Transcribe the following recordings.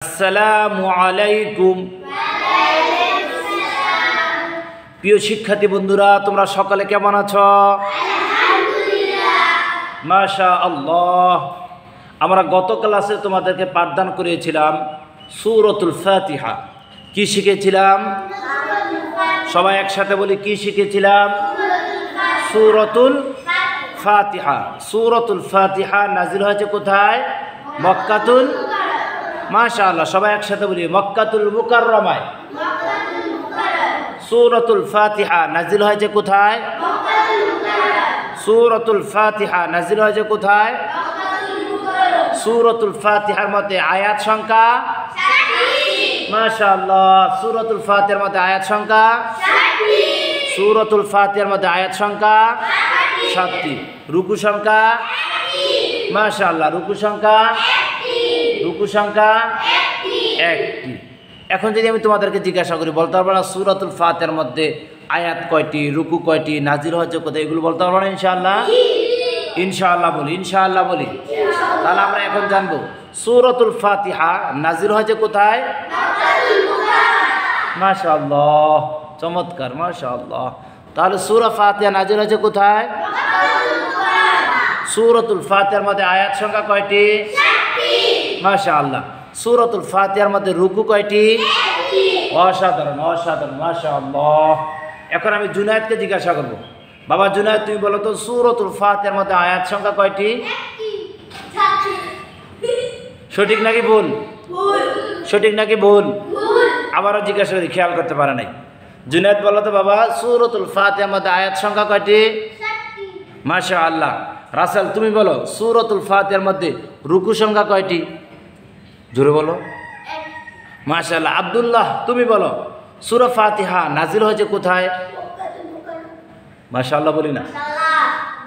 আসসালামু আলাইকুম। প্রিয় শিক্ষার্থী বন্ধুরা, তোমরা সকলে কেমন আছো? মাশাআল্লাহ। আমরা গত ক্লাসে তোমাদেরকে পাঠদান করেছিলাম সূরাতুল ফাতিহা। কি শিখেছিলাম? সবাই একসাথে বলি, কি শিখেছিলাম? সূরাতুল ফাতিহা। সূরাতুল ফাতিহা নাজিল হয়েছে কোথায়? মক্কাতুল, মাশাআল্লাহ, সবাই একসাথে বলি, মক্কাতুল মুকাররমায়। সূরাতুল ফাতিহা নাজিল হয়েছে কোথায়? সূরাতুল ফাতিহা নাজিল হয়েছে কোথায়? সূরাতুল ফাতিহার মধ্যে আয়াত সংখ্যা, মাশাআল্লাহ, সূরাতুল ফাতিহার মধ্যে আয়াত সংখ্যা, সূরাতুল ফাতিহার মধ্যে আয়াত সংখ্যা 7টি। রুকু সংখ্যা, মাশাআল্লাহ, রুকু সংখ্যা 1টি। এখন যদি আমি তোমাদেরকে জিজ্ঞাসা করি, বলতে পারবো না সূরাতুল ফাতিহার মধ্যে আয়াত কয়টি, রুকু কয়টি, নাজিল হয়েছে কোথায়, এগুলো বলতে পারবো না? ইনশাআল্লাহ, ইনশাআল্লাহ বলি, ইনশাআল্লাহ বলি। তাহলে আমরা এখন জানবো সূরাতুল ফাতিহা নাজিল হয়েছে কোথায়? মাশাআল্লাহ, চমৎকার, মাশাআল্লাহ। তাহলে সূরা ফাতিহা নাজিল হয়েছে কোথায়? সূরাতুল ফাতিহার মধ্যে আয়াত সংখ্যা কয়টি? মাশাআল্লাহ। সূরাতুল ফাতিহার মধ্যে রুকু কয়টি? অসাধারণ, অসাধারণ, মাশাআল্লাহ। এখন আমি জুনায়েদকে জিজ্ঞাসা করব, বাবা জুনায়েদ, তুমি বলো তো সূরাতুল ফাতিহার মধ্যে আয়াত সংখ্যা কয়টি? সঠিক নাকি ভুল? সঠিক নাকি ভুল? আবারও জিজ্ঞাসা করি, খেয়াল করতে পারে নাই। জুনায়েদ বলো তো বাবা, সূরাতুল ফাতিহার মধ্যে আয়াত সংখ্যা কয়টি? মাশাআল্লাহ। রাসেল তুমি বলো, সূরাতুল ফাতিহার মধ্যে রুকু সংখ্যা কয়টি? জোরে বলো। মাশাআল্লাহ। আব্দুল্লাহ তুমি বলো, সূরা ফাতিহা নাজিল হয়েছে কোথায়? মাশাআল্লাহ বলি না?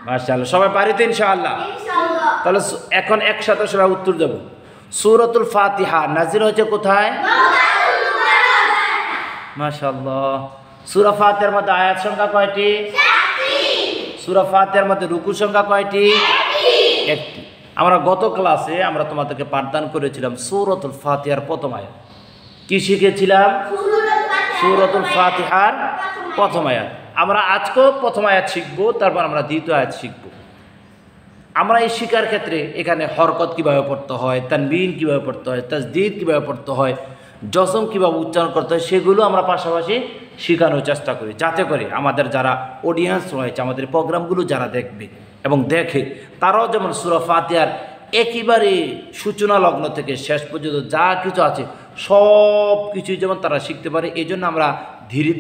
মাশাআল্লাহ। সবাই পারি তো ইনশাআল্লাহ? তাহলে এখন একসাথে সবাই উত্তর দেব। সূরাতুল ফাতিহা নাজিল হয়েছে কোথায়? মাশাআল্লাহ। সূরা ফাতিহার মধ্যে আয়াত সংখ্যা কয়টি? সূরা ফাতিহার মধ্যে রুকু সংখ্যা কয়টি? 1টি। আমরা গত ক্লাসে আমরা তোমাদেরকে পাঠদান করেছিলাম সূরাতুল ফাতিহার প্রথম আয়াত। কি শিখেছিলাম? সূরাতুল ফাতিহার প্রথম আয়াত। আমরা আজকেও প্রথম আয়াত শিখব, তারপর আমরা দ্বিতীয় আয়াত শিখব। আমরা এই শিখার ক্ষেত্রে এখানে হরকত কিভাবে পড়তে হয়, তানবিন কিভাবে পড়তে হয়, তাসদীদ কিভাবে পড়তে হয়, জজম কিভাবে উচ্চারণ করতে হয়, সেগুলো আমরা পাশাপাশি শেখানোর চেষ্টা করি, যাতে করে আমাদের যারা অডিয়েন্স রয়েছে, আমাদের প্রোগ্রামগুলো যারা দেখবে এবং দেখে, তারাও যেমন সূরা ফাতিহার একেবারে সূচনা লগ্ন থেকে শেষ পর্যন্ত যা কিছু আছে সব কিছুই যেমন তারা শিখতে পারে। এই জন্য আমরা ধীরে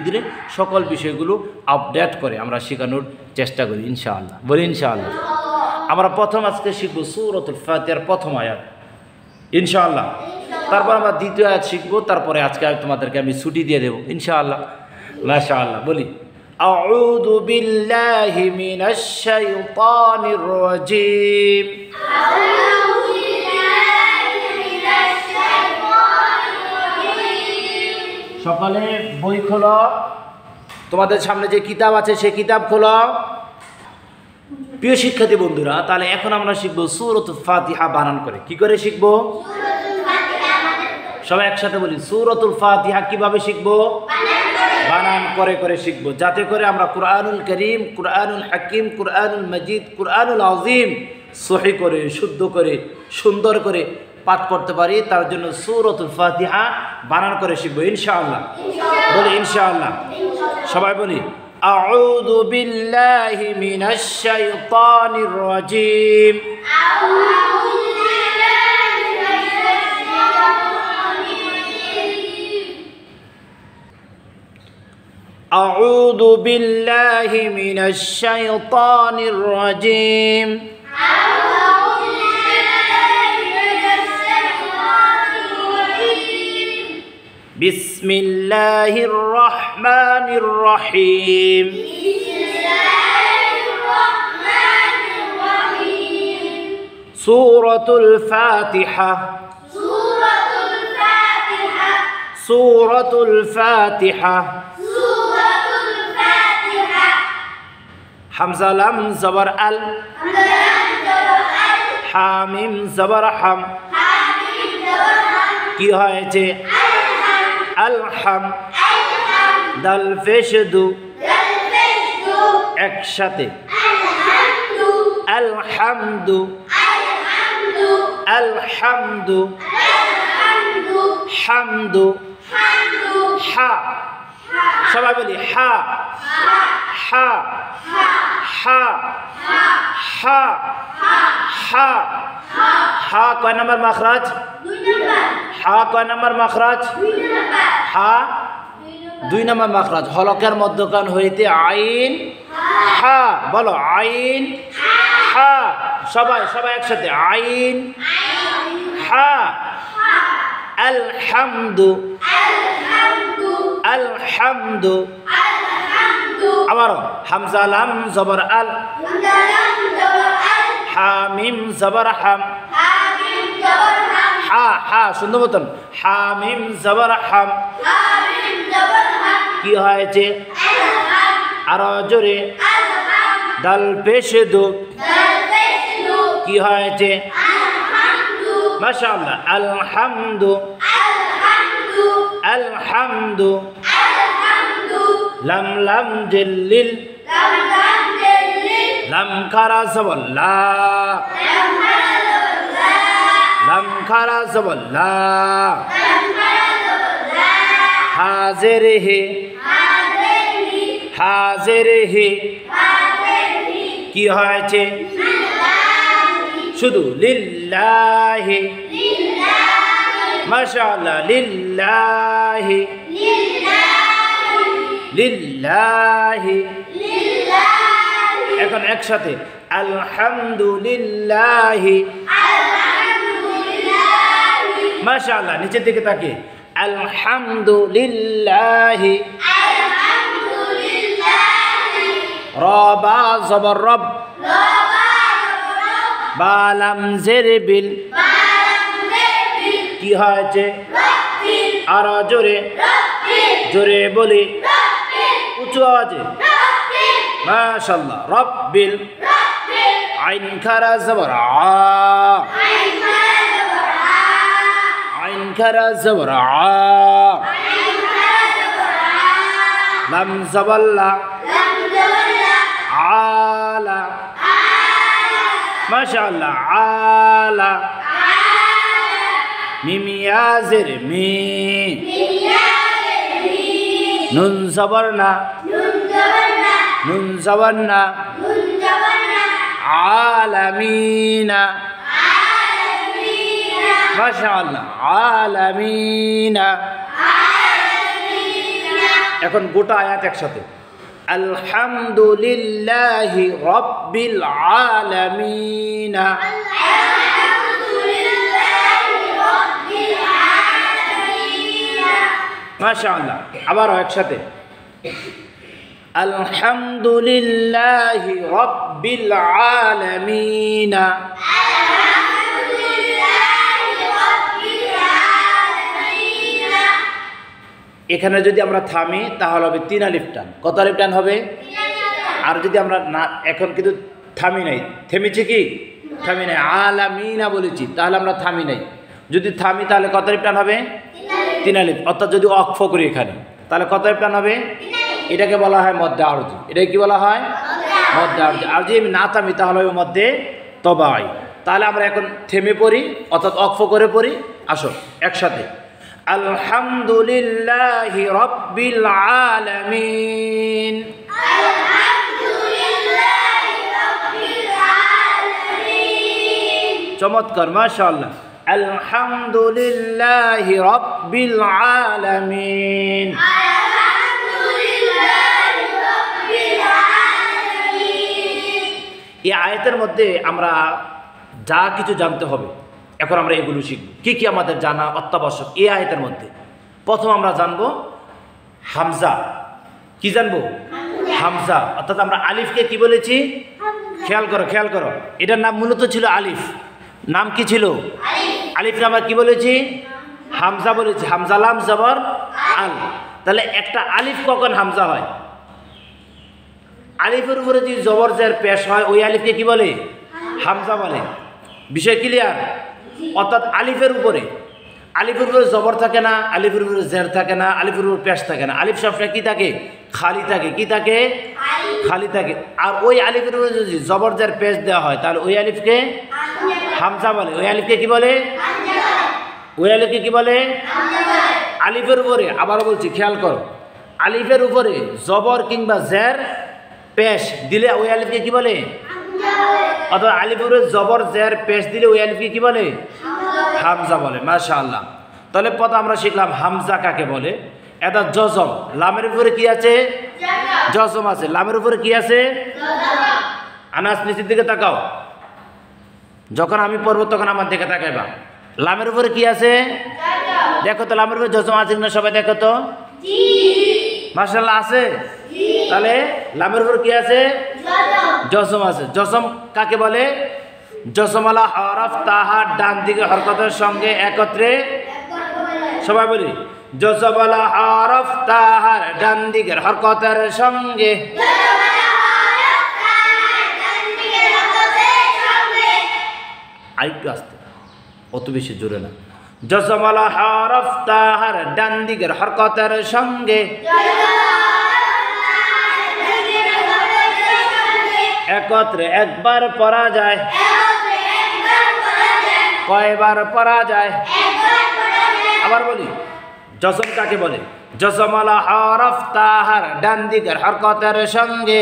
ধীরে সকল বিষয়গুলো আপডেট করে আমরা শেখানোর চেষ্টা করি ইনশাআল্লাহ। বলি ইনশাআল্লাহ। আমরা প্রথম আজকে শিখব সূরাতুল ফাতিহার প্রথম আয়াত ইনশাআল্লাহ। তারপর আমরা দ্বিতীয় আয়াত শিখবো, তারপরে আজকে তোমাদেরকে আমি ছুটি দিয়ে দেবো ইনশাআল্লাহ। মাশাআল্লাহ। বলি, আউযু বিল্লাহি মিনাশ শাইতানির রাজীম। সকালে বই খোলো, তোমাদের সামনে যে কিতাব আছে সেই কিতাব খোলো। প্রিয় শিক্ষার্থী বন্ধুরা, তাহলে এখন আমরা শিখবো সূরাতুল ফাতিহা বানান করে। কি করে শিখবো? সবাই একসাথে বলি, সূরাতুল ফাতিহা কিভাবে শিখবো? বানান করে করে শিখবো, যাতে করে আমরা কুরআনুল কারীম, কুরআনুল হাকিম, কুরআনুল মজিদ, কুরআনুল আযীম সহি করে, শুদ্ধ করে, সুন্দর করে পাঠ করতে পারি। তার জন্য সূরাতুল ফাতিহা বানান করে শিখবো ইনশাআল্লাহ। বলি ইনশাআল্লাহ। সবাই বলি, আউযু বিল্লাহি মিনাশ শাইতানির রাজীম। أعوذ بالله من الشيطان الرجيم. بسم الله الرحمن الرحيم. سورة الفاتحة. سورة الفاتحة. حمزة لم زبر ال. حاميم زبر حم. কি হয়েছে আলহাম দাল পেশ দু একসাথে আলহামদু আলহামদু হামদু হা সবাই বলি হা হা হা হা হা হা কয় নম্বর মাখরাজ হা কয় নম্বর মাখরাজ হা 2 নম্বর মাখরাজ হলকের মধ্যখান হইতে আইন হা বলো আইন হা সবাই একসাথে আইন হা আলহামদু আলহামদু আবার হামজা লাম জবর আল হা মিম জবর হাম হা হা সুন্দর মতন হা মিম জবর হাম কি হয়েছে আরো জোরে দাল পেশ দু কি হয়েছে মাশাআল্লাহ আলহামদু আলহামদু লাম লাম জিল্লিল লাম খারা জবর লা লাম খারা জবর লা হাজির হে হাজির হে কি হয়েছে শুধু লিল্লাহি মাশাআল্লাহ লিল্লাহি লিল্লাহি এখন একসাথে আলহামদুলিল্লাহি মাশাআল্লাহ নিচের দিকে তাকিয়ে আলহামদুলিল্লাহি রবা জবর রব বালাম জেরবিল কি হয়েছে আরো জোরে জোরে বলি উঁচু আওয়াজে মাশাআল্লাহ রব্বিল আইন খারা জবর আ আইন খারা জবর আ লাম জবল্লা আলা মাশাআল্লাহ আলা মিম ইয়াজের মি নুন জবর না নুন জবর না আলামিনা মাশাআল্লাহ আলামিনা এখন গোটা আয়াত একসাথে আলহামদুলিল্লাহি রাব্বিল আলামিন মাশাআল্লাহ আবার একসাথে আলহামদুলিল্লাহি রাব্বিল আলামিন এখানে যদি আমরা থামি তাহলে হবে 3 আলিফ টান কত আলিফ টান হবে আর যদি আমরা না এখন কিন্তু থামি নাই থেমেছি কি থামি নাই আলামিনা বলেছি তাহলে আমরা থামি নাই যদি থামি তাহলে কত আলিফ টান হবে 3 আলিফ অর্থাৎ যদি ওয়াকফ করি এখানে তাহলে কত আলিফ টান হবে এটাকে বলা হয় মধ্যে আরজি এটাকে কি বলা হয় মধ্যে আরজি আর যদি আমি না থামি তাহলে হবে মধ্যে তবাই তাহলে আমরা এখন থেমে পড়ি অর্থাৎ ওয়াকফ করে পড়ি আসো একসাথে আলহামদুলিল্লাহি রাব্বিল আলামিন চমৎকার মাশাআল্লাহ আলহামদুলিল্লাহি রাব্বিল আলামিন এই আয়াতের মধ্যে আমরা যা কিছু জানতে হবে এখন আমরা এগুলো শিখব কি কি আমাদের জানা অত্যাবশ্যক এই আয়াতের মধ্যে প্রথম আমরা জানবো হামজা কি জানবো হামজা অর্থাৎ আমরা আলিফকে কি বলেছি খেয়াল করো এটার নাম মূলত ছিল আলিফ নাম কি ছিল আলিফ নাম কি বলেছি হামজা বলেছি হামজা লাম জবর আল তাহলে একটা আলিফ কখন হামজা হয় আলিফের উপরে যদি জবর জের পেশ হয় ওই আলিফকে কি বলে হামজা বলে বিষয় ক্লিয়ার অর্থাৎ আলিফের উপরে জবর থাকে না, আলিফের উপরে জের থাকে না, আলিফের উপরে পেশ থাকে না। আলিফ সবসময় কি থাকে? খালি থাকে। কি থাকে? খালি থাকে। আর ওই আলিফের উপরে যদি জবর জের পেশ দেওয়া হয় তাহলে ওই আলিফকে হামজা বলে। ওই আলিফকে কি বলে? ওই আলিফকে কি বলে? আলিফের উপরে, আবারও বলছি খেয়াল করো, আলিফের উপরে জবর কিংবা জের পেশ দিলে ওই আলিফকে কি বলে? অথবা আলিফের উপরে জবর জের পেশ দিলে ওই আলিফকে কি বলে? হামজা বলে। মাশাআল্লাহ। তাহলে পথ আমরা শিখলাম হামজা কাকে বলে। এটা জজম, লামের উপরে কি আছে? জজম আছে। লামের উপরে কি আছে? আনাস নিচের দিকে তাকাও, যখন আমি পড়বো তখন আমার দিকে তাকাইবা। লামের উপরে কি আছে? দেখো তো লামের উপরে জজম আছে কিনা সবাই দেখো তো। মাশাআল্লাহ আছে। তাহলে লামের উপরে কি আছে? জজম আছে। জজম কাকে বলে? জজমালা হরফ তাহার ডান দিকে হরকতের সঙ্গে একত্রে, সবাই বলি জজমালা হরফ তাহার ডান দিকের হরকতের সঙ্গে, আরেকটু আসতে, অত বেশি জোরে না। জজমালা হরফ তাহার ডান দিকের হরকতের সঙ্গে একত্রে একবার পড়া যায়। কয়বার পড়া যায়? আবার বলি, জজম কাকে বলে? জজমালা হরফ তাহার ডান দিকের হরকতের সঙ্গে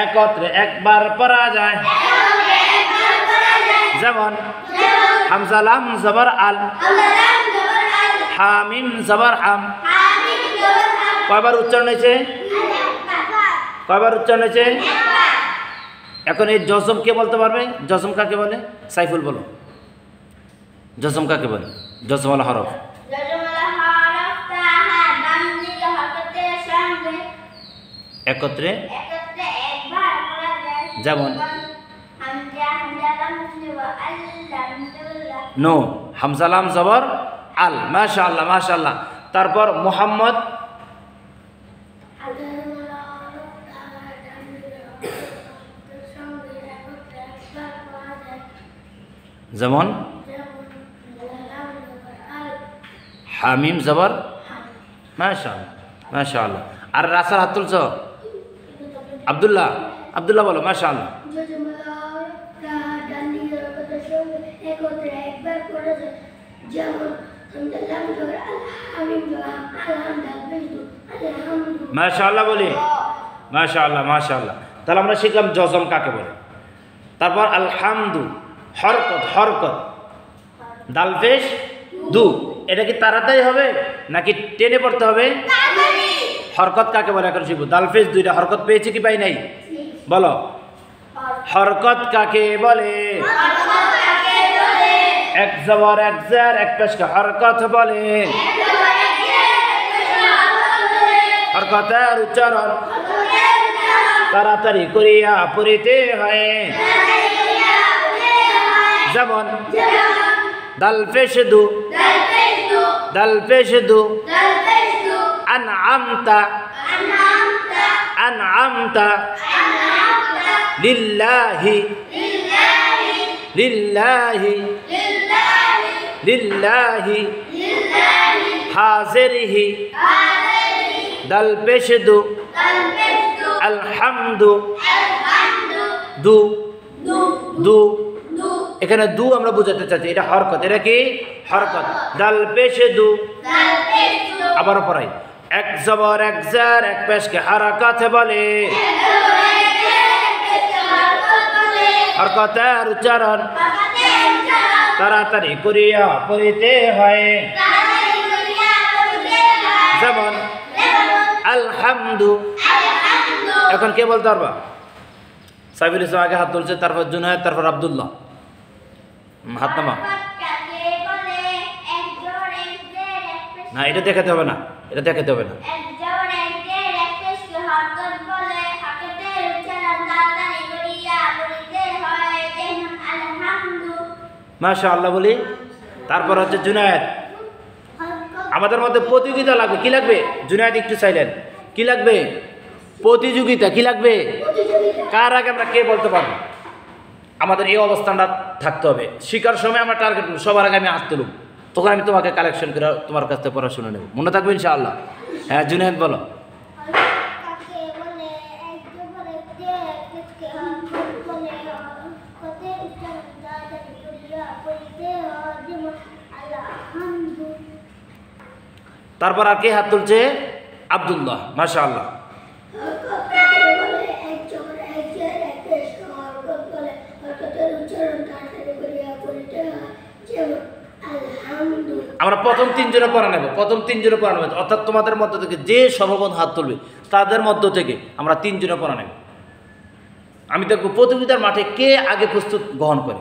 একত্রে একবার পড়া যায়। যেমন হামজা লাম জবর আল, হামিম জবর হাম। কয়বার উচ্চারণ হয়েছে? কয়বার উচ্চারণ হয়েছে? এখন এই জজম কে বলতে পারবে? জজম কাকে বলে? সাইফুল বলো, জজম কাকে বলে? জজমালা হরফ একত্রে, যেমন নো, হামজা লাম জবর আল। মাশাআল্লাহ মাশাআল্লাহ। তারপর মুহাম্মদ, যেমন হামিম জবর, মাশাআল্লাহ মাশাআল্লাহ। আর রাসার হাত তুলছ? আব্দুল্লাহ, আব্দুল্লাহ বলো মাশাআল্লাহ। মাশাআল্লাহ বলি, মাশাআল্লাহ মাশাআল্লাহ। তাহলে আমরা শিখলাম জজম কাকে বলে। তারপর আলহামদু, হরকত, হরকত দাল পেশ দু। এটা কি তাড়াতাড়ি হবে নাকি টেনে পড়তে হবে? হরকত কাকে বলে এখন শিখবো। দাল পেশ দুইটা, হরকত পেয়েছি কি পাই নাই? বলো, হরকত কাকে বলে? এক জবর এক জের এক পেশকে হরকত বলে। হরকতের উচ্চারণ তাড়াতাড়ি করিয়া পড়িতে হয়। যেমন দাল পেশ দু, দাল পেশ দু, আনআমতা, আনআমতা, লিল্লাহি, লিল্লাহি, লিল্লাহি, হাজিরহি, দাল পেশ দু, আলহামদু, দু, দু। এখানে দু আমরা বুঝাতে চাচ্ছি এটা হরকত। এটা কি? হরকত। দাল পেশ দু। আবার পড়াই, এক জবর এক জের এক পেশকে হরকত বলে। হরকতের উচ্চারণ তাড়াতাড়ি করিয়া পড়িতে হয়। যেমন আলহামদু। এখন কে বলতে পারবা? সাইফুল ইসলাম আগে হাত তুলছে, তারপর জুনায়েদ, তারপর আব্দুল্লাহ। হাত নামা। না, এটা দেখাতে হবে না, এটা দেখাতে হবে না। মাশাআল্লাহ বলি। তারপর হচ্ছে জুনায়েদ। আমাদের মধ্যে প্রতিযোগিতা লাগবে। কি লাগবে? জুনায়েদ একটু সাইলেন্ট। কি লাগবে? প্রতিযোগিতা। কি লাগবে? কার আগে আমরা কে বলতে পারবো? আমাদের এই অবস্থানটা থাকতে হবে। শিকার সময় আমরা টার্গেট করব, সবার আগে আমি হাত তুলব, তখন আমি তোমাকে কালেকশন করে তোমার কাছ থেকে পড়াশোনা নেব। মনে থাকবে ইনশাআল্লাহ? হ্যাঁ জুনায়েদ বলো। তারপর আর কে হাত তুলছে? আব্দুল্লাহ, মাশাআল্লাহ। আমরা প্রথম তিনজনে পড়া নেব, অর্থাৎ তোমাদের মধ্য থেকে যে সর্বপ্রথম হাত তুলবে তাদের মধ্য থেকে আমরা তিনজনে পড়া নেব। আমি দেখব প্রতিযোগিতার মাঠে কে আগে প্রস্তুত গ্রহণ করে,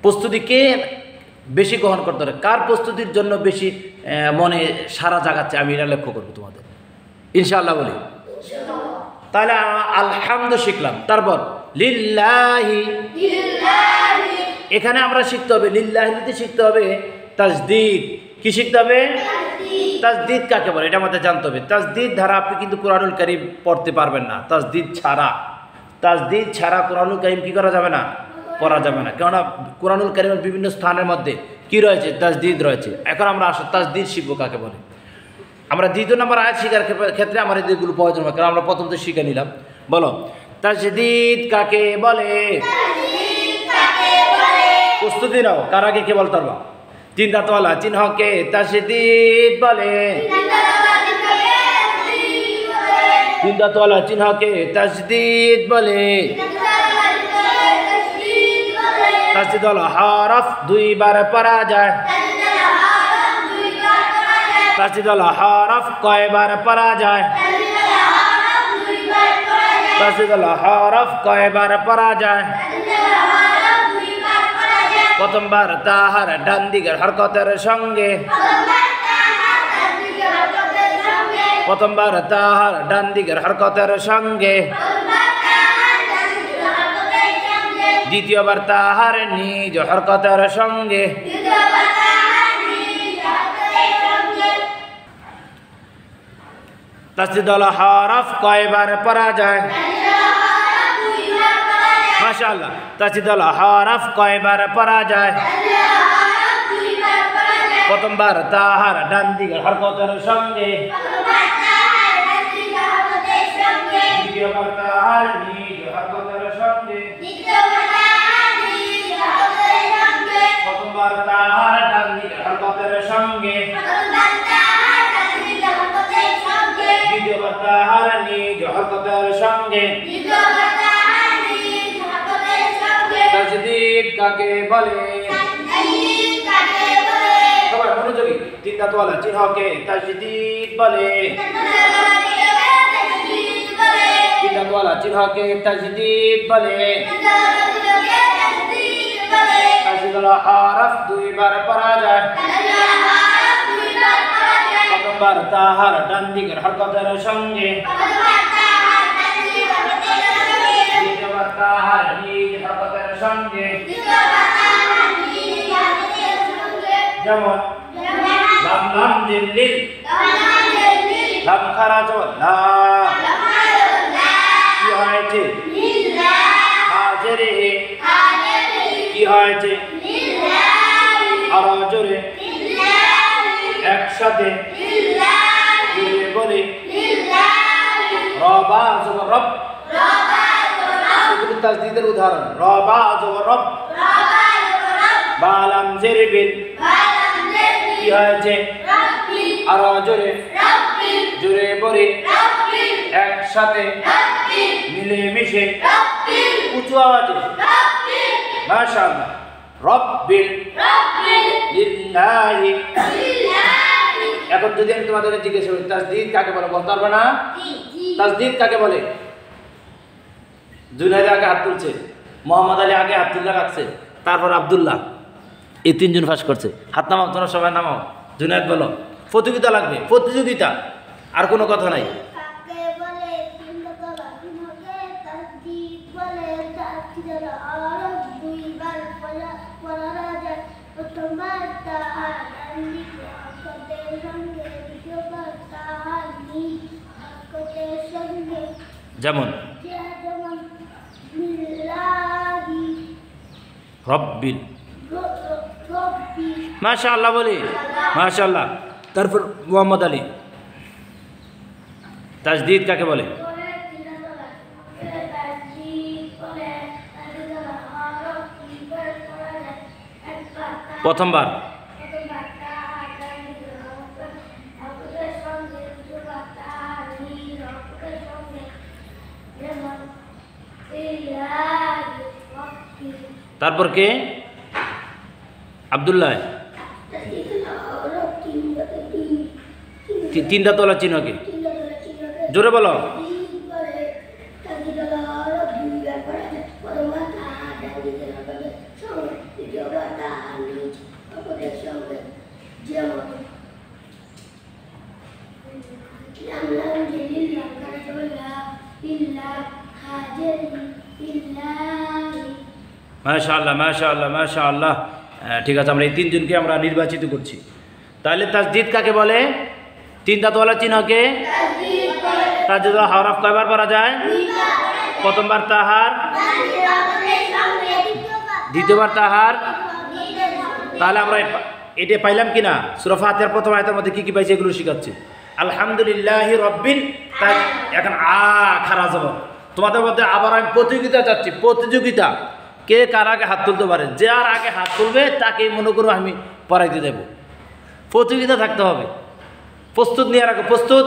প্রস্তুতি কে বেশি গ্রহণ করতে পারে, কার প্রস্তুতির জন্য বেশি মনে সারা জাগাচ্ছে, আমি এটা লক্ষ্য করবো তোমাদের ইনশাআল্লাহ বলি। তাহলে আলহামদু শিখলাম, তারপর লিল্লাহি, এখানে আমরা শিখতে হবে লিল্লাহিতে শিখতে হবে তাসদিদ। কি শিখতে হবে? তাসদিদ কাকে বলে এটা আমাদের জানতে হবে। তাসদিদ ধারা আপনি কিন্তু কোরআনুল কারীম পড়তে পারবেন না তাসদিদ ছাড়া কোরআনুল কারীম কি করা যাবে না? পড়া যাবে না। কেননা কোরআনুল কারীমের বিভিন্ন স্থানের মধ্যে কি রয়েছে? তাসদিদ রয়েছে। এখন আমরা আসলে তাসদিদ শিখবো কাকে বলে। আমরা দ্বিতীয় নম্বর আয়াত শিখার ক্ষেত্রে আমার এগুলো প্রয়োজন হয়, কারণ আমরা প্রথম তো শিখে নিলাম। বলো তাসদিদ কাকে বলে? প্রস্তুতি নাও, কার আগে কে বলতে পারবা? তিন দাঁতওয়ালা চিহ্নকে তাসদিদ বলে। তিন দাঁতওয়ালা চিহ্নকে তাসদিদ বলে। তাসদিদ হলো হরফ দুইবার পড়া যায়। তাসদিদ হলো হরফ কয়বার পড়া যায়? তাসদিদ হলো হরফ কয়বার পড়া যায়? প্রথমবার তাহার ডান দিকের হরকতের সঙ্গে। প্রথমবার তাহার ডান দিকের হরকতের সঙ্গে। দ্বিতীয়বার তাহার নিজ হরকতের সঙ্গে। তাসদিদ হলো হরফ কয়বার পড়া যায়? মাশাআল্লাহ। তাসদিদ হলো হরফ কয়বার পড়া যায়? প্রথমবার তাহার ডান দিকের হরকতের সঙ্গে। দ্বিতীয়বার তাহার নিজ হরকতের সঙ্গে। প্রথমবার তাহার ডান দিকের হরকতের সঙ্গে। দ্বিতীয়বার তাহার নিজ হরকতের সঙ্গে। তাসদিদ কাকে বলে? সবাই মনোযোগী। তিন দাঁতওয়ালা চিহ্নকে তাসদিদ বলে। তিন দাঁতওয়ালা চিহ্নকে তাসদিদ বলে। তাসদিদ হলো হরফ দুইবার পড়া যায়। প্রথমবার তাহার ডান দিকের হরকতের সঙ্গে। দ্বিতীয়বার তাহার নিজ হরকতের সঙ্গে। যেমন লাম লাম জিল্লিল, লাম খারাজ লা, কি হয়েছে? হাজরে কি হয়েছে? আরো জোরে একসাথে জোরে বলে রবা জবর রব। এগুলো তাসদিদের উদাহরণ। রবা জবর রব, বা লাম জের বিল, কি হয়েছে? আরো জোরে জোরে বলে একসাথে মিলে মিশে উঁচু আওয়াজে। মাশাআল্লাহ। রব্বিল লিল্লাহি। এখন যদি আমি তোমাদের জিজ্ঞেস করি তাসদিদ কাকে বলে, বলতে পারবে না? তাসদিদ কাকে বলে? জুনায়েদ আগে হাত তুলছে, মোহাম্মদ আলী আগে হাত তুলে রাখছে, তারপর আব্দুল্লাহ, এই তিনজন ফাঁস করছে। হাত নামাও, তোমরা সবাই নামাও। জুনায়েদ বলো। প্রতিযোগিতা লাগবে, প্রতিযোগিতা, আর কোনো কথা নাই। যেমন রব্বিল মাশাআল্লাহ বলি মাশাআল্লাহ। তারপর মোহাম্মদ আলী তাজদীদ কাকে বলে? প্রথমবার তারপর কে? আব্দুল্লাহ। তিনটা তলা চিহ্ন কে? জোরে বলো। মাশাআল্লাহ মাশাআল্লাহ মাশাআল্লাহ। ঠিক আছে, আমরা এই তিনজনকে আমরা নির্বাচিত করছি। তাহলে তাজদীদ কাকে বলে? তিন দাঁতওয়ালা চিহ্নকে তাজদীদ হরফ কয়বার পড়া যায়? প্রথমবার তাহার, দ্বিতীয়বার তাহার। তাহলে আমরা এটা পাইলাম কিনা? সূরা ফাতিহার প্রথম আয়াতের মধ্যে কি কি পাইছি এগুলো শিখাচ্ছি। আলহামদুলিল্লাহি রব্বিল। তাই এখন খারা জবর। তোমাদের মধ্যে আবার আমি প্রতিযোগিতা চাচ্ছি, প্রতিযোগিতা। কে কার আগে হাত তুলতে পারে? যে আর আগে হাত তুলবে তাকেই মনে করো আমি পড়াইতে দেব। প্রতিযোগিতা থাকতে হবে। প্রস্তুত নিয়ে রাখো। প্রস্তুত?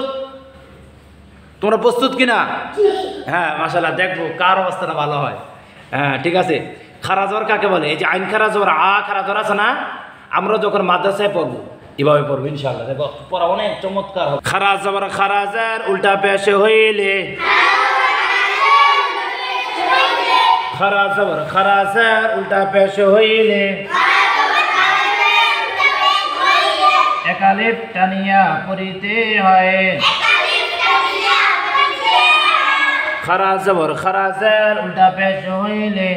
তোমরা প্রস্তুত কিনা? হ্যাঁ মাশাআল্লাহ, দেখবো কার অবস্থাটা ভালো হয়। হ্যাঁ ঠিক আছে। খারা জবর কাকে বলে? এই যে আইন খারা জবর খারা জবর আছে না, আমরা যখন মাদ্রাসায় পড়বো এভাবে পড়বো ইনশাআল্লাহ। দেখো পড়া অনেক চমৎকার হবে। খারা জবর খারাজার উল্টা পেশে হইলে, খারা জবর খারাজার উল্টা পেশে হইলে, এক আলিফ টানিয়া পড়িতে হয়। খারা জবর খারাজার উল্টা পেশে হইলে,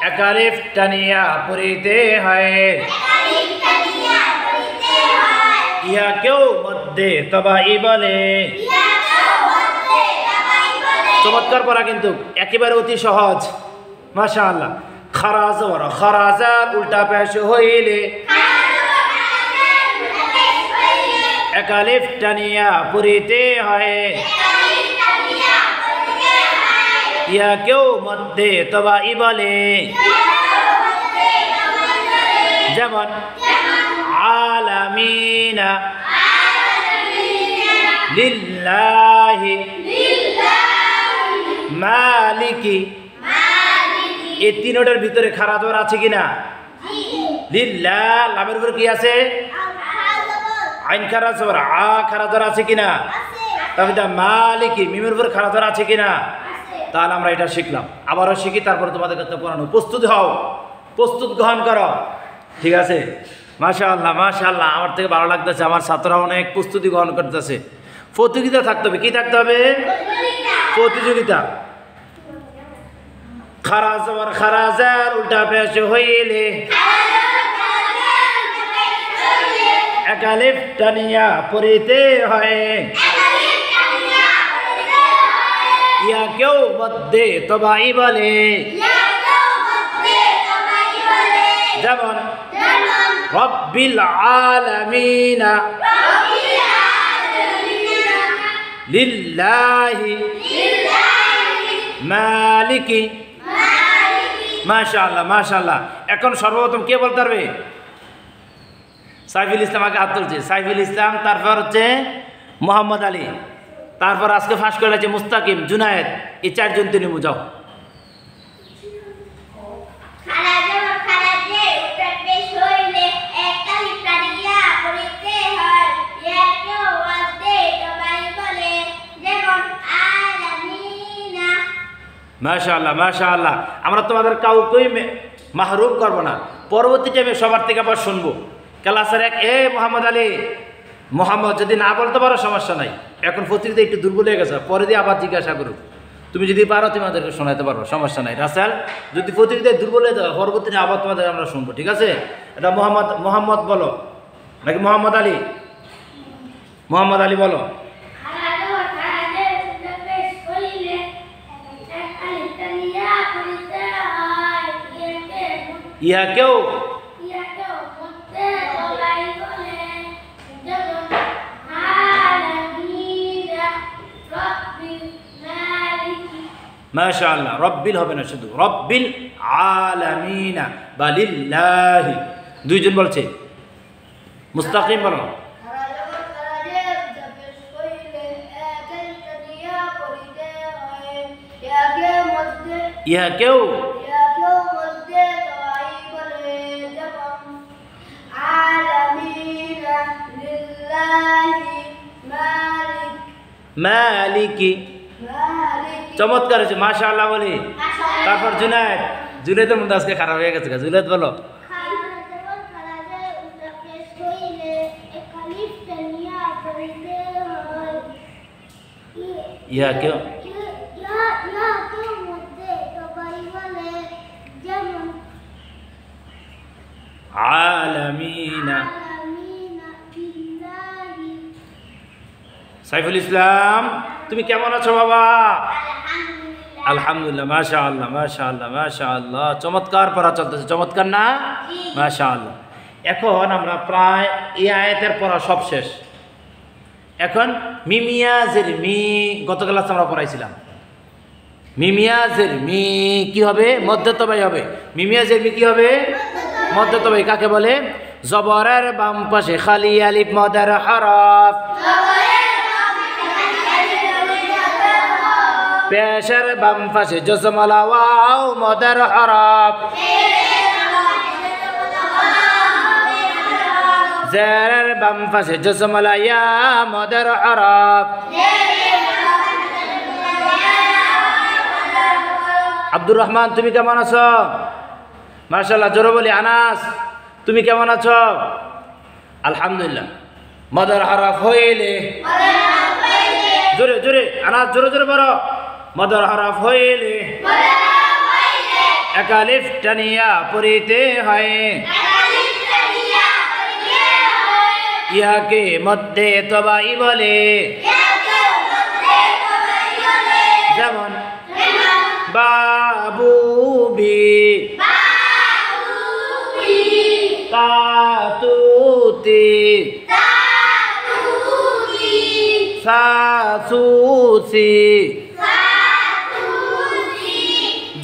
এক আলিফ টানিয়া পড়িতে হয়। ইহা কেউ মধ্যে তবাই বলে। চমৎকার পড়া কিন্তু একেবারে অতি সহজ মাশাআল্লাহ। খারা জবর খারাজার উল্টা পেশ হইলে, এক আলিফ টানিয়া পড়িতে হয়। ইহা কেউ মধ্যে তবাই বলে। যেমন আলামিনা, লিল্লাহি, মালিকি। এই তিনটার ভিতরে খারা জবর আছে কিনা? লিল্লাহ লামের উপর কি আছে? আইন খারা জবর খারা জবর আছে কিনা? তারপরে মালিকি মিমের উপর খারা জবর আছে কিনা? তাহলে আমরা এটা শিখলাম। আবারও শিখি, তারপরে তোমাদের কাছে পড়ানো। প্রস্তুত হও, প্রস্তুত গ্রহণ করো। ঠিক আছে মাশাআল্লাহ মাশাআল্লাহ। আমার থেকে ভালো লাগতেছে, আমার ছাত্ররা অনেক প্রস্তুতি গ্রহণ করতেছে। প্রতিযোগিতা থাকতে হবে। কি থাকতে হবে? প্রতিযোগিতা। খারা জবর খারাজার উল্টা পেশ হইলে, এক আলিফ টানিয়া পড়িতে হয়। ইয়া কেউ মধ্যে তবাই বলে। যেমন রব্বিল আলামিনা, লিল্লাহি, মালিকি। মাশাআল্লাহ মাশাআল্লাহ। এখন সর্বপ্রথম কে বলতে পারবে? সাইফুল ইসলাম আগে হাত তুলছে। সাইফুল ইসলাম, তারপর হচ্ছে মোহাম্মদ আলী, তারপর আজকে ফাঁস করে আছে মুস্তাকিম, জুনায়েদ। এই চারজন তিনি বুঝাও। মাশাআল্লাহ মাশাআল্লাহ। আমরা তোমাদের কাউকেই মাহরুম করবো না। পরবর্তী টাইমে সবার থেকে আবার শুনবো। ক্লাসের এক মোহাম্মদ আলী, মোহাম্মদ যদি না বলতে পারো সমস্যা নাই। এখন প্রতিযোগিতা একটু দুর্বল হয়ে গেছে, পরে দিয়ে আবার জিজ্ঞাসা করো। তুমি যদি পারো তোমাদেরকে শোনাতে পারো, সমস্যা নাই। রাসেল যদি প্রতিযোগিতায় দুর্বল হয়ে যাবে, পরবর্তীতে আবার তোমাদের আমরা শুনবো। ঠিক আছে? এটা মোহাম্মদ বলো নাকি মোহাম্মদ আলী? মোহাম্মদ আলী বলো। ইহাকেও মাশাআল্লাহ রব্বিল হবে না শুধু রব্বিল আলামিনা বা লিল্লাহি দুইজন বলছে মুস্তাকিম বলো ইহাকেও মালিকি চমৎকার হয়েছে মাশাআল্লাহ বলি তারপর জুনায়েদ জুনায়েদের মধ্যে আজকে খারাপ হয়ে গেছে জুনায়েদ বলো ইহাকেও আলামিনা সাইফুল ইসলাম তুমি কেমন আছো বাবা আলহামদুলিল্লাহ মাশাআল্লাহ মাশাআল্লাহ মাশাআল্লাহ চমৎকার পড়া চলতেছে চমৎকার না মাশাআল্লাহ এখন আমরা প্রায় এই আয়াতের পড়া সব শেষ এখন মিমিয়াজের মি গত ক্লাসে আমরা পড়াইছিলাম মিমিয়াজের মি কি হবে মধ্যতবাই হবে মিমিয়াজের মি কি হবে মধ্যতবাই কাকে বলে জবরের বাম পাশে খালি আলিফ মদের হরফ পেশের বাম পাশে জজমালা ওয়াও মদের হরফ জেরের বাম পাশে জজমালা ইয়া মদের হরফ আব্দুর রহমান তুমি কেমন আছো মাশাআল্লাহ জোরে বলি আনাস তুমি কেমন আছো আলহামদুলিল্লাহ মদের হরফ হইলে জোরে জোরে আনাস জোরে জোরে বলো মদের হরফ হইলে এক আলিফ টানিয়া পড়িতে হয় ইহাকে মধ্যে তবাই বলে যেমন বাবুবি তাতুতি সাসুসি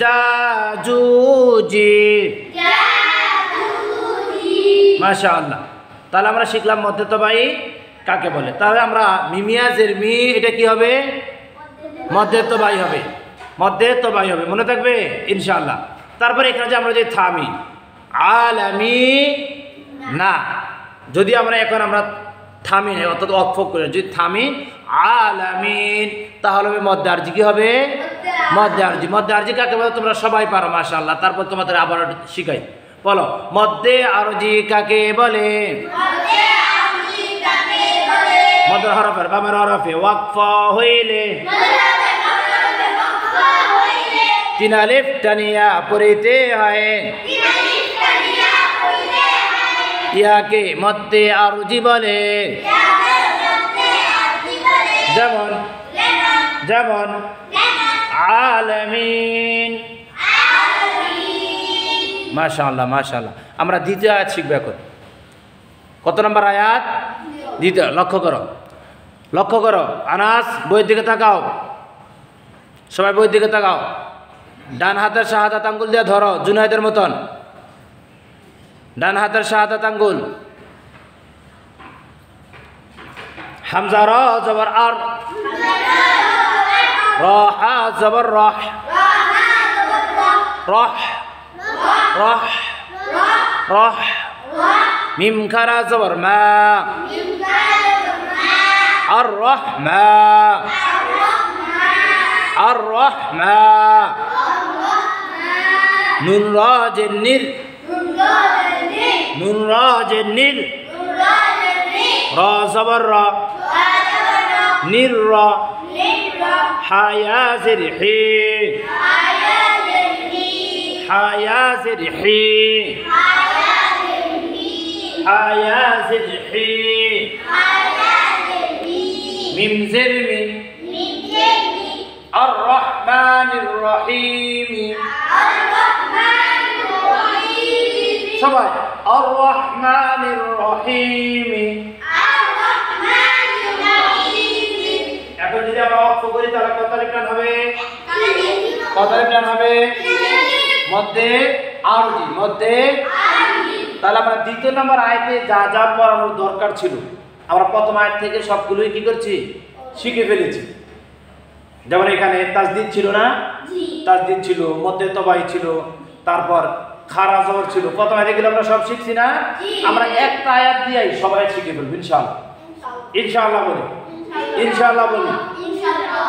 জাজুজি মাশাআল্লাহ তাহলে আমরা শিখলাম মধ্যে তবাই কাকে বলে তাহলে আমরা মিমিয়াজের মি এটা কি হবে মধ্যে তবাই হবে মধ্যে তবাই হবে মনে থাকবে ইনশাআল্লাহ তারপরে এখানে যে আমরা যে থামি আলামি না যদি আমরা এখন আমরা থামি না অর্থাৎ অক্ষ করে যদি থামি আলামিন তাহলে হবে মধ্যে আরজি কি হবে মধ্যে আরজি কাকে বলে তোমরা সবাই পারো মাশাআল্লাহ তারপর তোমাদের আবার শিখাই বলো মধ্যে আরজি কাকে বলে মধ্যে হরফের বামের হরফে ওয়াকফ হইলে তিন আলিফ টানিয়া পড়িতে হয় ইহাকে মধ্যে আরজি বলে যেমন যেমন আলামিন মাশাআল্লাহ মাশাআল্লাহ আমরা দ্বিতীয় আয়াত শিখব এখন কত নম্বর আয়াত দ্বিতীয় লক্ষ্য করো আনাস বইয়ের দিকে তাকাও সবাই বইয়ের দিকে তাকাও ডান হাতের শাহাদাত আঙ্গুল দিয়ে ধরো জুনায়েদের মতন ডান হাতের শাহাদাত আঙ্গুল হামজা র জবর আর র হা জবর রহ রহ রহ রহ মিম খারা জবর মা আর রহমা আর রহমা নুন রাজের নির নুন রাজের নির র জবর র নির র হায়াজের হি হায়াজের হি হায়াজের হি মিম জের মিন الرحمن الرحيم সবাই আর রহমানির রহিম। এখন যদি আমরা অক্ষ করি তাহলে কত আলিফ টান হবে? কত আলিফ টান হবে? মধ্যে আরজি, মধ্যে। তাহলে আমরা দ্বিতীয় নম্বর আয়াতে যা যা পড়ানোর দরকার ছিল আমরা প্রথম আয়াত থেকে সবগুলোই কি করছি? শিখে ফেলেছি। যেমন এখানে তাসদিদ ছিল না? তাসদিদ ছিল, মধ্যে তবাই ছিল, তারপর খারা জবর ছিল। প্রথম আয়াতে গেলে আমরা সব শিখছি না? আমরা একটা আয়াত দিয়েই সবাই শিখে ফেলব ইনশাআল্লাহ। ইনশাআল্লাহ বলি, ইনশাআল্লাহ বলি।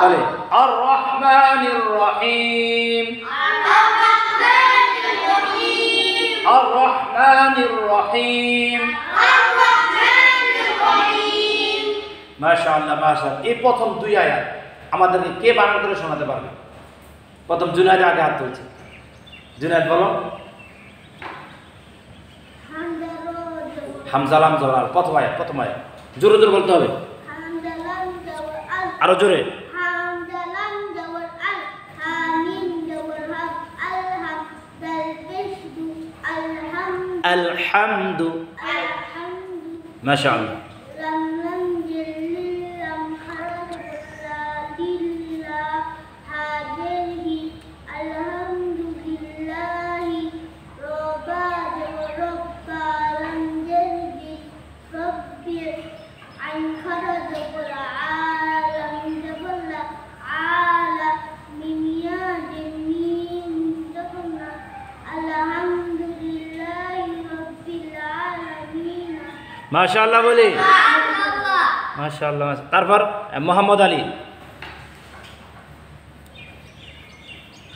তাহলে আর রহমানির রহিম, আর রহমানির রহিম, মাশাআল্লাহ মাশাআল্লাহ। এই প্রথম দুই আয়াত আমাদেরকে কে বানান করে শোনাতে পারবে? প্রথম জুনায়েদ আগে হাত তুলছে। জুনায়েদ বলো। হামজা লাম জবর, প্রথম আয়াত, প্রথম আয়াত জোরে জোরে বলতে হবে, আরো জোরে। আলহামদু, মাশাআল্লাহ। মাশাআল্লাহ বলি, মাশাআল্লাহ। তারপর মোহাম্মদ আলী,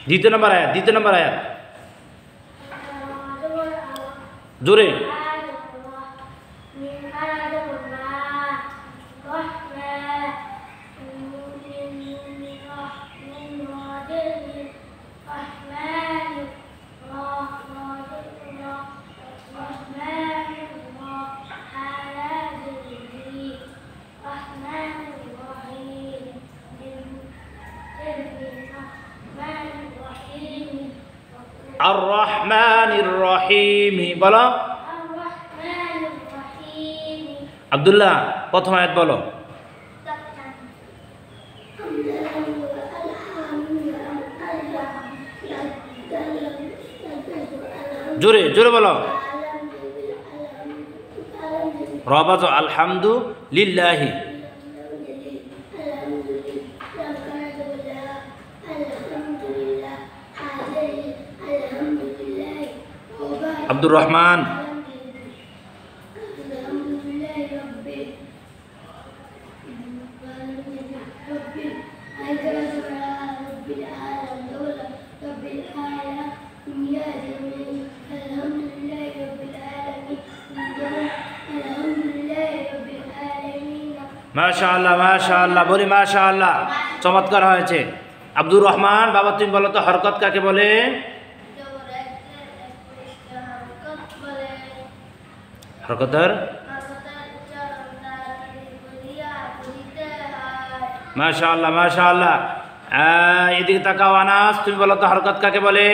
দ্বিতীয় নম্বর আয়াত, দ্বিতীয় নম্বর আয়াত জোরে। আর রহমানির রহিম বলো। আব্দুল্লাহ প্রথম আয়াত বলো। জোরে জোরে বলো। রবাজ আলহামদুলিল্লাহি, আব্দুর রহমান, মাশাআল্লাহ মাশাআল্লাহ বলি, মাশাআল্লাহ চমৎকার হয়েছে। আব্দুর রহমান বাবা তুমি বলো তো হরকত কাকে বলে? হরকতের মাশাআল্লাহ মাশাআল্লাহ। এদিকে তাকাও আনাস, তুমি বলো তো হরকত কাকে বলে?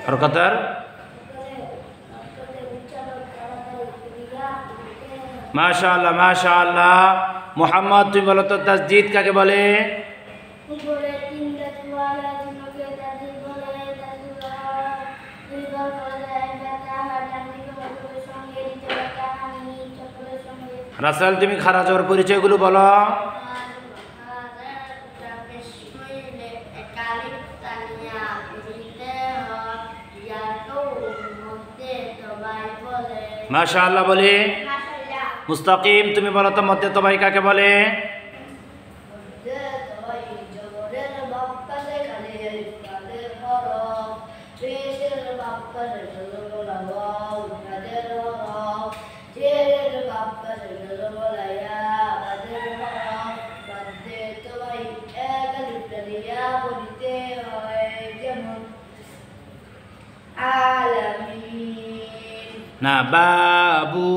হরকতের মাশাআল্লাহ মাশাআল্লাহ। মোহাম্মদ তুমি বলো তো তাসদীদ কাকে বলে? রাসেল তুমি খারাজের পরিচয়গুলো বলো। মাশাআল্লাহ বলে। মুস্তাকিম তুমি বলো তো মধ্যে তবাই কাকে বলে? না বাবু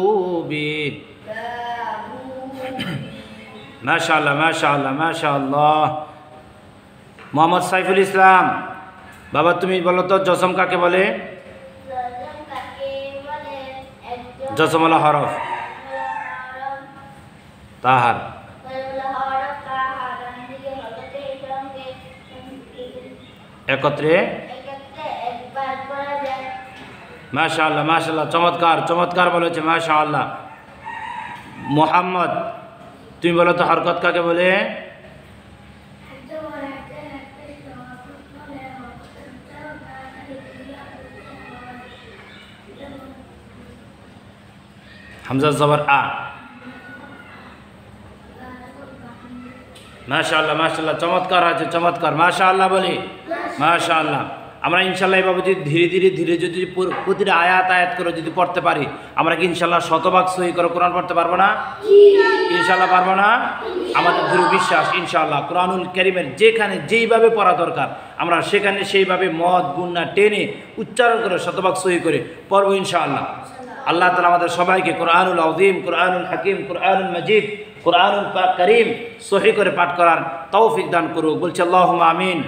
বি। মাশাআল্লাহ মাশাআল্লাহ মাশাআল্লাহ। মোহাম্মদ সাইফুল ইসলাম বাবা তুমি বলো তো জজম কাকে বলে? জজম হলো হরফ তাহার একত্রে। মাশাআল্লাহ মাশাআল্লাহ, চমৎকার চমৎকার বলেছে, মাশাআল্লাহ। মোহাম্মদ তুমি বলো তো হরকত কাকে বলে? হামজা জবর আ। মাশাআল্লাহ মাশাআল্লাহ, চমৎকার আছে, চমৎকার, মাশাআল্লাহ বলি, মাশাআল্লাহ। আমরা ইনশাল্লাহ এভাবে যদি ধীরে ধীরে যদি প্রতিটা আয়াত আয়াত করে যদি পড়তে পারি, আমরা কি ইনশাল্লাহ শতভাগ সহি করে কোরআন পড়তে পারবো না? ইনশাল্লাহ পারবো না? আমাদের দৃঢ় বিশ্বাস ইনশাআল্লাহ কোরআনুল কারীমের যেখানে যেইভাবে পড়া দরকার আমরা সেখানে সেইভাবে মদ গুন্না টেনে উচ্চারণ করে শতভাগ সহি করে পড়বো ইনশাআল্লাহ। আল্লাহ তাআলা আমাদের সবাইকে কোরআনুল আযীম, কোরআনুল হাকিম, কোরআনুল মাজিদ, কোরআনুল কারীম সহি করে পাঠ করার তৌফিক দান করুক। বলছি আল্লাহুম্মা আমিন।